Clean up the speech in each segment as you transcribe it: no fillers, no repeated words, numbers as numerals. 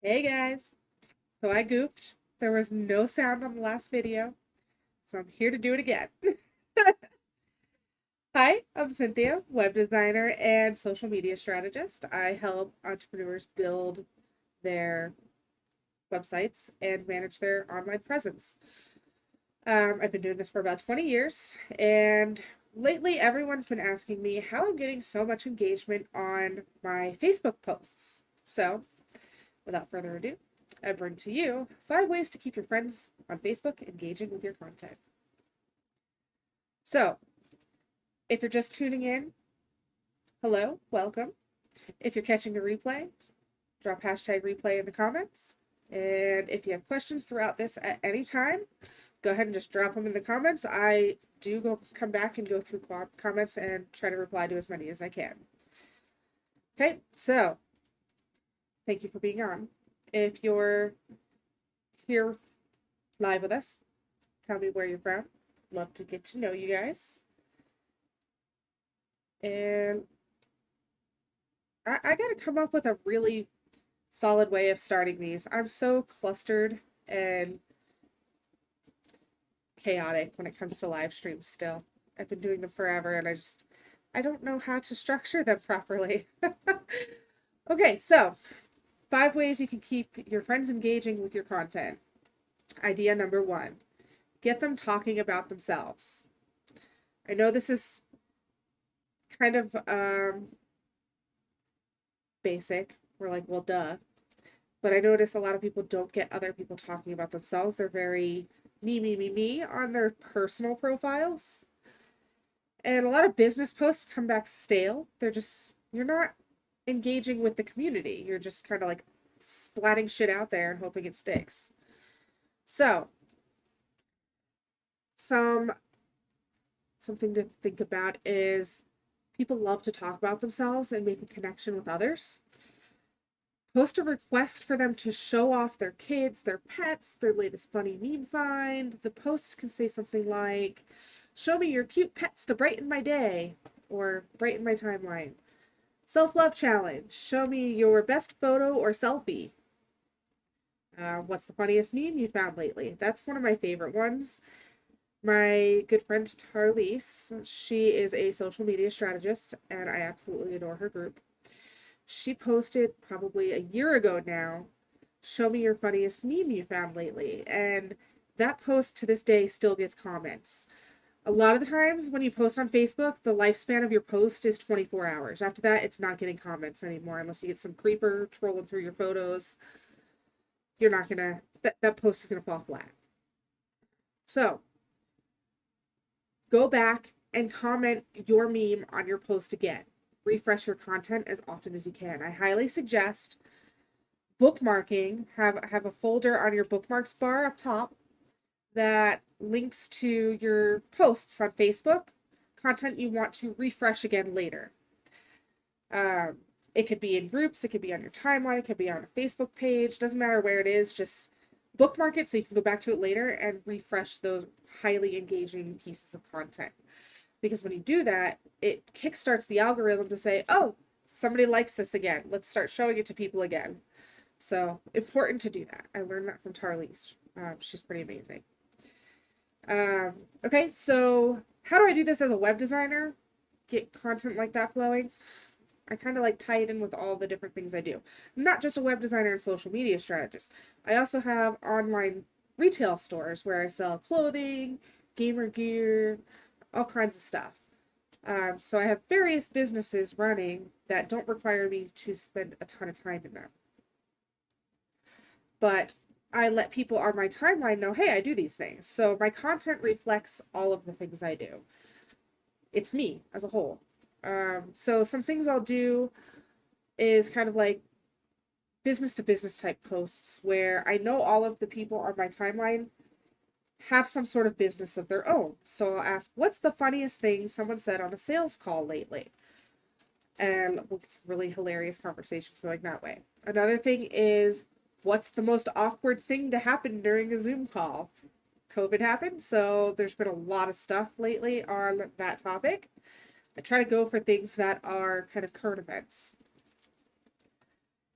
Hey guys! So I goofed. There was no sound on the last video, so I'm here to do it again. Hi, I'm Cynthia, web designer and social media strategist. I help entrepreneurs build their websites and manage their online presence. I've been doing this for about 20 years, and lately everyone's been asking me how I'm getting so much engagement on my Facebook posts. So, without further ado, I bring to you 5 ways to keep your friends on Facebook engaging with your content. So, if you're just tuning in, hello, welcome. If you're catching the replay, drop hashtag replay in the comments. And if you have questions throughout this at any time, go ahead and just drop them in the comments. I do come back and go through comments and try to reply to as many as I can. Okay, so thank you for being on. If you're here live with us, tell me where you're from. Love to get to know you guys. And I got to come up with a really solid way of starting these. I'm so clustered and chaotic when it comes to live streams still. I've been doing them forever and I don't know how to structure them properly. Okay, so 5 ways you can keep your friends engaging with your content. Idea number 1, get them talking about themselves. I know this is kind of basic. We're like, well, duh. But I notice a lot of people don't get other people talking about themselves. They're very me on their personal profiles. And a lot of business posts come back stale. You're not engaging with the community. You're just kind of like splatting shit out there and hoping it sticks. So, something to think about is people love to talk about themselves and make a connection with others. Post a request for them to show off their kids, their pets, their latest funny meme find. The post can say something like, show me your cute pets to brighten my day, or brighten my timeline. Self-love challenge, show me your best photo or selfie. What's the funniest meme you found lately? That's one of my favorite ones. My good friend Tarlise, she is a social media strategist, and I absolutely adore her group. She posted probably a year ago now, show me your funniest meme you found lately. And that post to this day still gets comments. A lot of the times when you post on Facebook, the lifespan of your post is 24 hours. After that, it's not getting comments anymore unless you get some creeper trolling through your photos. You're not gonna, that post is gonna fall flat. So, go back and comment your meme on your post again. Refresh your content as often as you can. I highly suggest bookmarking. Have a folder on your bookmarks bar up top that links to your posts on Facebook, content you want to refresh again later. It could be in groups, it could be on your timeline, it could be on a Facebook page, doesn't matter where it is, just bookmark it so you can go back to it later and refresh those highly engaging pieces of content. Because when you do that, it kickstarts the algorithm to say, oh, somebody likes this again. Let's start showing it to people again. So important to do that. I learned that from Tarlise. She's pretty amazing. Okay, so how do I do this as a web designer? Get content like that flowing? I kind of like tie it in with all the different things I do. I'm not just a web designer and social media strategist. I also have online retail stores where I sell clothing, gamer gear, all kinds of stuff. So I have various businesses running that don't require me to spend a ton of time in them. But I let people on my timeline know, hey, I do these things. So my content reflects all of the things I do. It's me as a whole. So some things I'll do is kind of like business to business type posts where I know all of the people on my timeline have some sort of business of their own. So I'll ask, what's the funniest thing someone said on a sales call lately? And we'll get some really hilarious conversations going that way. Another thing is, what's the most awkward thing to happen during a Zoom call? COVID happened, so there's been a lot of stuff lately on that topic. I try to go for things that are kind of current events.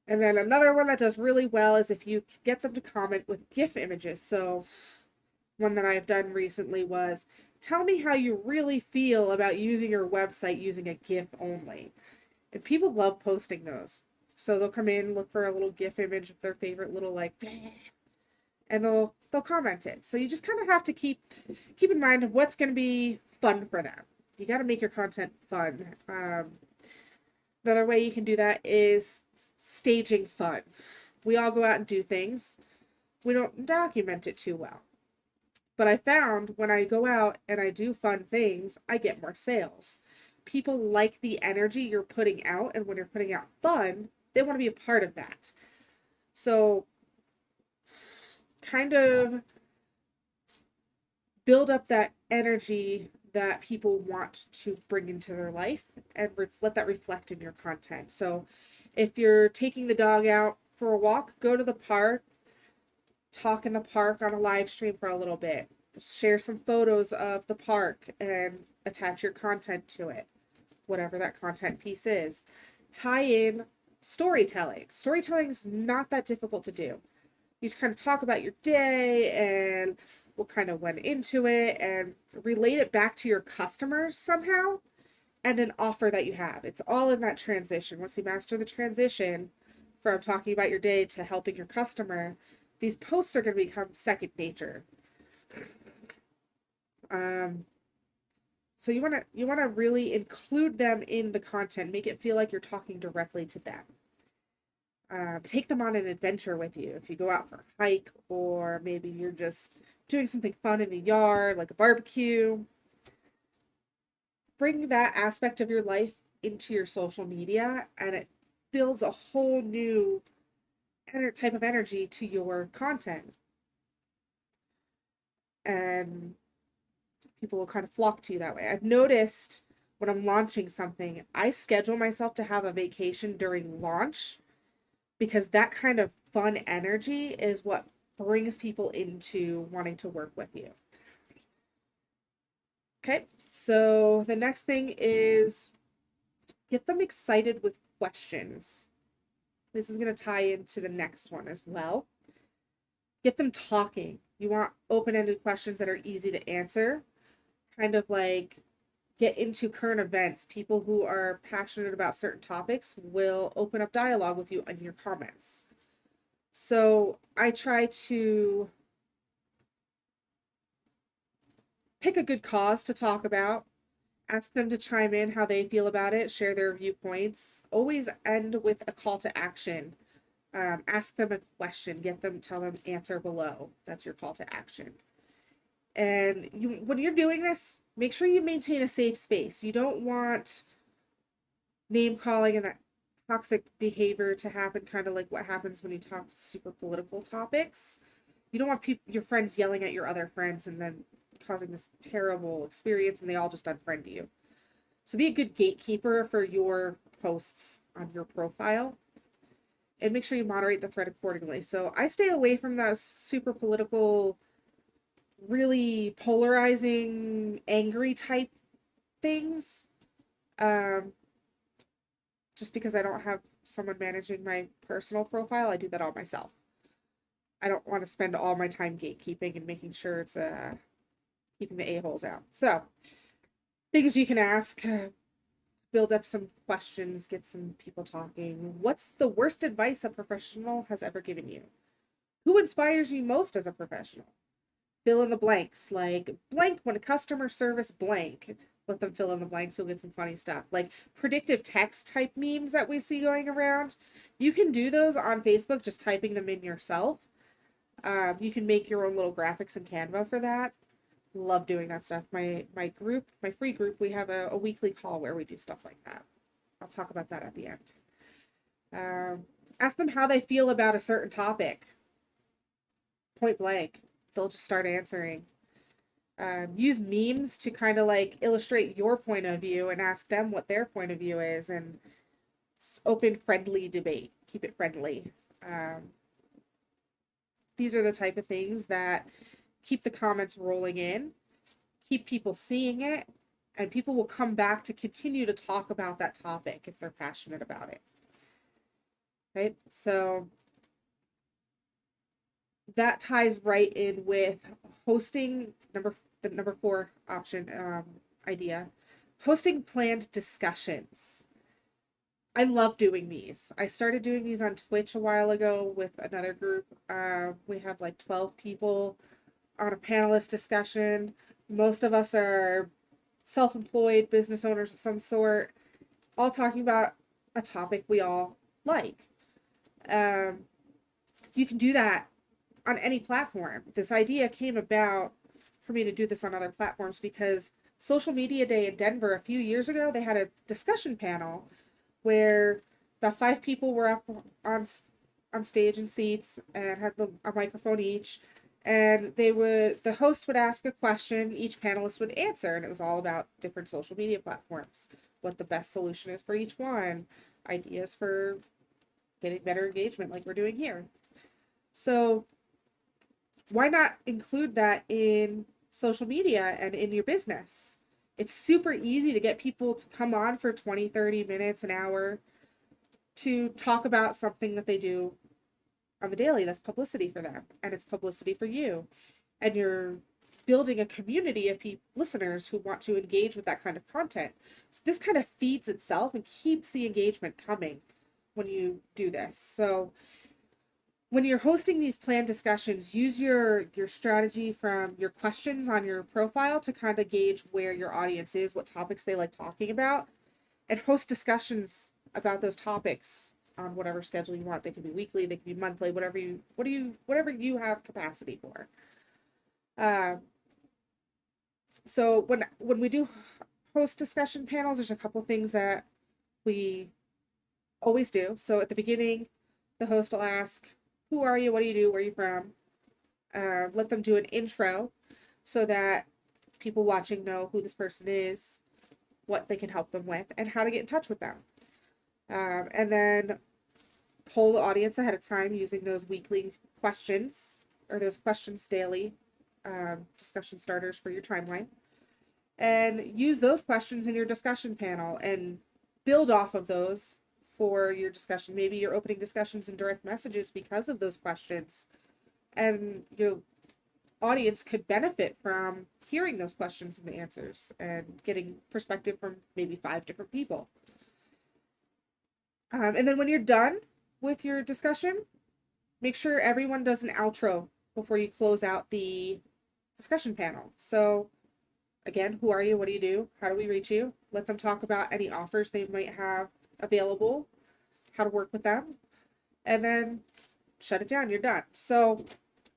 And then another one that does really well is if you get them to comment with GIF images. So one that I've done recently was, tell me how you really feel about using your website using a GIF only. And people love posting those. So they'll come in, look for a little GIF image of their favorite little like, and they'll comment it. So you just kind of have to keep in mind what's going to be fun for them. You got to make your content fun. Another way you can do that is staging fun. We all go out and do things. We don't document it too well. But I found when I go out and I do fun things, I get more sales. People like the energy you're putting out, and when you're putting out fun, they want to be a part of that. So kind of build up that energy that people want to bring into their life and let that reflect in your content. So if you're taking the dog out for a walk, go to the park, talk in the park on a live stream for a little bit, share some photos of the park and attach your content to it, whatever that content piece is. Tie in storytelling. Storytelling is not that difficult to do. You just kind of talk about your day and what kind of went into it and relate it back to your customers somehow and an offer that you have. It's all in that transition. Once you master the transition from talking about your day to helping your customer, these posts are going to become second nature. So you want to really include them in the content, make it feel like you're talking directly to them. Take them on an adventure with you. If you go out for a hike, or maybe you're just doing something fun in the yard, like a barbecue, bring that aspect of your life into your social media, and it builds a whole new type of energy to your content. And people will kind of flock to you that way. I've noticed when I'm launching something, I schedule myself to have a vacation during launch because that kind of fun energy is what brings people into wanting to work with you. Okay, so the next thing is get them excited with questions. This is going to tie into the next one as well. Get them talking. You want open-ended questions that are easy to answer. Kind of like get into current events. People who are passionate about certain topics will open up dialogue with you in your comments. So I try to pick a good cause to talk about, ask them to chime in how they feel about it, share their viewpoints. Always end with a call to action. Ask them a question, tell them answer below. That's your call to action. And when you're doing this, make sure you maintain a safe space. You don't want name calling and that toxic behavior to happen, kind of like what happens when you talk super political topics. You don't want your friends yelling at your other friends and then causing this terrible experience and they all just unfriend you. So be a good gatekeeper for your posts on your profile and make sure you moderate the thread accordingly. So I stay away from those super political, really polarizing, angry type things. Just because I don't have someone managing my personal profile, I do that all myself. I don't want to spend all my time gatekeeping and making sure it's keeping the a-holes out. So things you can ask, build up some questions, get some people talking. What's the worst advice a professional has ever given you? Who inspires you most as a professional? Fill in the blanks, like blank when customer service blank. Let them fill in the blanks. You'll get some funny stuff. Like predictive text type memes that we see going around. You can do those on Facebook, just typing them in yourself. You can make your own little graphics in Canva for that. Love doing that stuff. My free group, we have a weekly call where we do stuff like that. I'll talk about that at the end. Ask them how they feel about a certain topic. Point blank. They'll just start answering. Use memes to kind of like illustrate your point of view and ask them what their point of view is, and open, friendly debate. Keep it friendly. These are the type of things that keep the comments rolling in, keep people seeing it, and people will come back to continue to talk about that topic if they're passionate about it. right? So that ties right in with hosting the number four option idea, hosting planned discussions. I love doing these. I started doing these on Twitch a while ago with another group. We have like 12 people on a panelist discussion. Most of us are self-employed business owners of some sort, all talking about a topic we all like. Um, you can do that on any platform. This idea came about for me to do this on other platforms because Social Media Day in Denver a few years ago, they had a discussion panel where about 5 people were up on stage in seats and had a microphone each, and the host would ask a question, each panelist would answer, and it was all about different social media platforms, what the best solution is for each one, ideas for getting better engagement like we're doing here. So why not include that in social media and in your business? It's super easy to get people to come on for 20, 30 minutes, an hour to talk about something that they do on the daily. That's publicity for them, and it's publicity for you. And you're building a community of listeners who want to engage with that kind of content. So this kind of feeds itself and keeps the engagement coming when you do this. So when you're hosting these planned discussions, use your strategy from your questions on your profile to kind of gauge where your audience is, what topics they like talking about, and host discussions about those topics on whatever schedule you want. They can be weekly, they can be monthly, whatever you have capacity for. So when we do host discussion panels, there's a couple things that we always do. So at the beginning, the host will ask, who are you? What do you do? Where are you from? Let them do an intro so that people watching know who this person is, what they can help them with, and how to get in touch with them. And then poll the audience ahead of time using those weekly questions or those questions daily discussion starters for your timeline. And use those questions in your discussion panel and build off of those for your discussion. Maybe you're opening discussions in direct messages because of those questions, and your audience could benefit from hearing those questions and the answers and getting perspective from maybe 5 different people. And then when you're done with your discussion, make sure everyone does an outro before you close out the discussion panel. So again, who are you? What do you do? How do we reach you? Let them talk about any offers they might have available, how to work with them, and then shut it down. You're done. So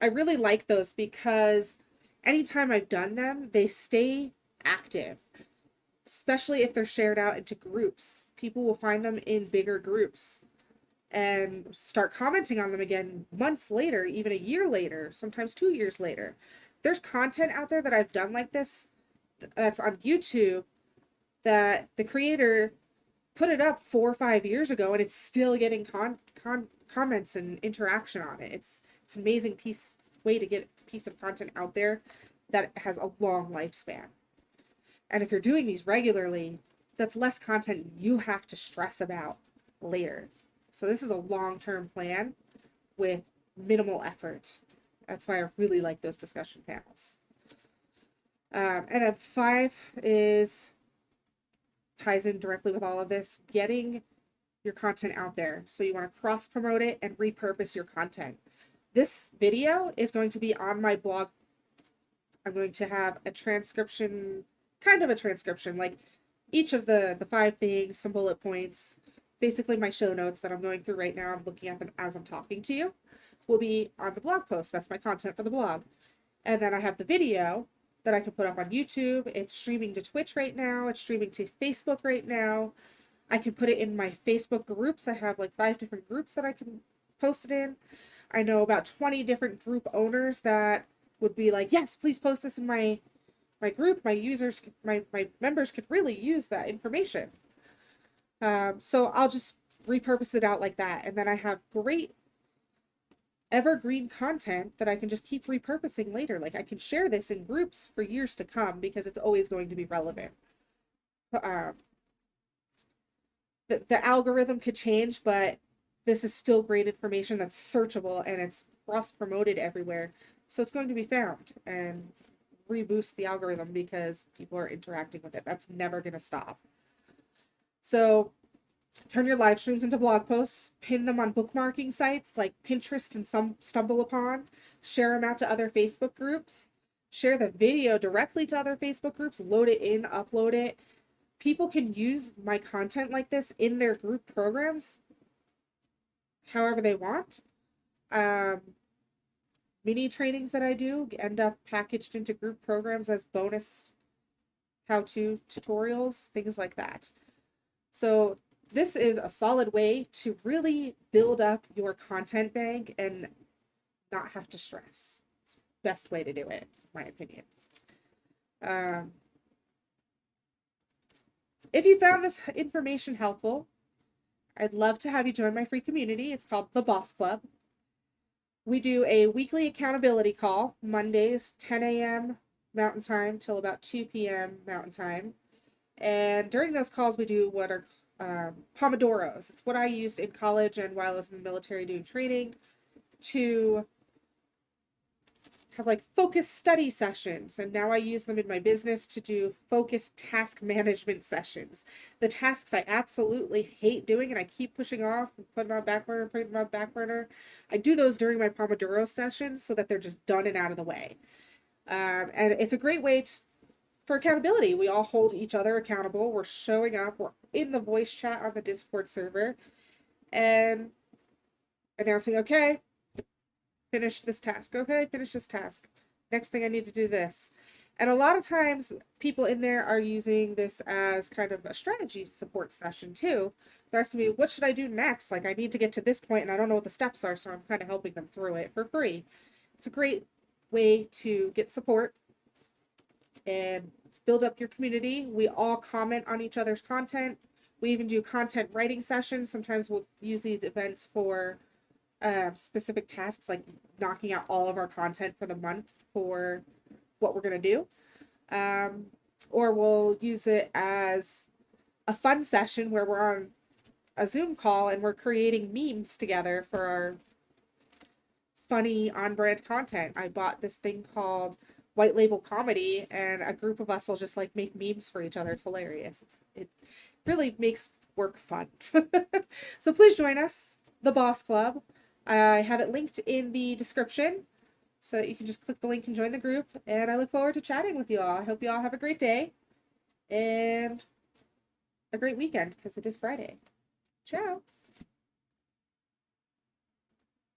I really like those because anytime I've done them, they stay active, especially if they're shared out into groups. People will find them in bigger groups and start commenting on them again months later, even a year later, sometimes 2 years later. There's content out there that I've done like this that's on YouTube that the creator put it up 4 or 5 years ago, and it's still getting comments and interaction on it. It's an amazing way to get a piece of content out there that has a long lifespan. And if you're doing these regularly, that's less content you have to stress about later. So this is a long-term plan with minimal effort. That's why I really like those discussion panels. And then 5 ties in directly with all of this, getting your content out there. So you want to cross promote it and repurpose your content. This video is going to be on my blog. I'm going to have a transcription, kind of a transcription, like each of the 5 things, some bullet points, basically my show notes that I'm going through right now. I'm looking at them as I'm talking to you, will be on the blog post. That's my content for the blog. And then I have the video that I can put up on YouTube. It's streaming to Twitch right now. It's streaming to Facebook right now. I can put it in my Facebook groups. I have like 5 different groups that I can post it in. I know about 20 different group owners that would be like, yes, please post this in my group. My users, my members could really use that information. So I'll just repurpose it out like that. And then I have great evergreen content that I can just keep repurposing later. Like I can share this in groups for years to come because it's always going to be relevant. The algorithm could change, but this is still great information that's searchable and it's cross promoted everywhere. So it's going to be found and reboost the algorithm because people are interacting with it. That's never going to stop. So turn your live streams into blog posts, pin them on bookmarking sites like Pinterest and some Stumble Upon, share them out to other Facebook groups, share the video directly to other Facebook groups, load it in, upload it. People can use my content like this in their group programs however they want. Mini trainings that I do end up packaged into group programs as bonus how-to tutorials, things like that. So this is a solid way to really build up your content bank and not have to stress. It's the best way to do it, in my opinion. If you found this information helpful, I'd love to have you join my free community. It's called The Boss Club. We do a weekly accountability call, Mondays, 10 a.m. Mountain Time till about 2 p.m. Mountain Time. And during those calls, we do what are Pomodoros. It's what I used in college and while I was in the military doing training to have like focused study sessions. And now I use them in my business to do focused task management sessions. The tasks I absolutely hate doing and I keep pushing off and putting on back burner, putting them on back burner. I do those during my Pomodoro sessions so that they're just done and out of the way. And it's a great way for accountability. We all hold each other accountable. We're showing up. We're in the voice chat on the Discord server and announcing, okay, finish this task. Okay, finish this task. Next thing I need to do this. And a lot of times people in there are using this as kind of a strategy support session too. They're asking me, what should I do next? Like I need to get to this point and I don't know what the steps are, so I'm kind of helping them through it for free. It's a great way to get support and build up your community. We all comment on each other's content. We even do content writing sessions. Sometimes we'll use these events for specific tasks, like knocking out all of our content for the month for what we're going to do. Or we'll use it as a fun session where we're on a Zoom call and we're creating memes together for our funny on-brand content. I bought this thing called White Label Comedy, and a group of us will just like make memes for each other. It's hilarious. It really makes work fun. So please join us, the Boss Club. I have it linked in the description so that you can just click the link and join the group. And I look forward to chatting with you all. I hope you all have a great day and a great weekend because it is Friday. Ciao.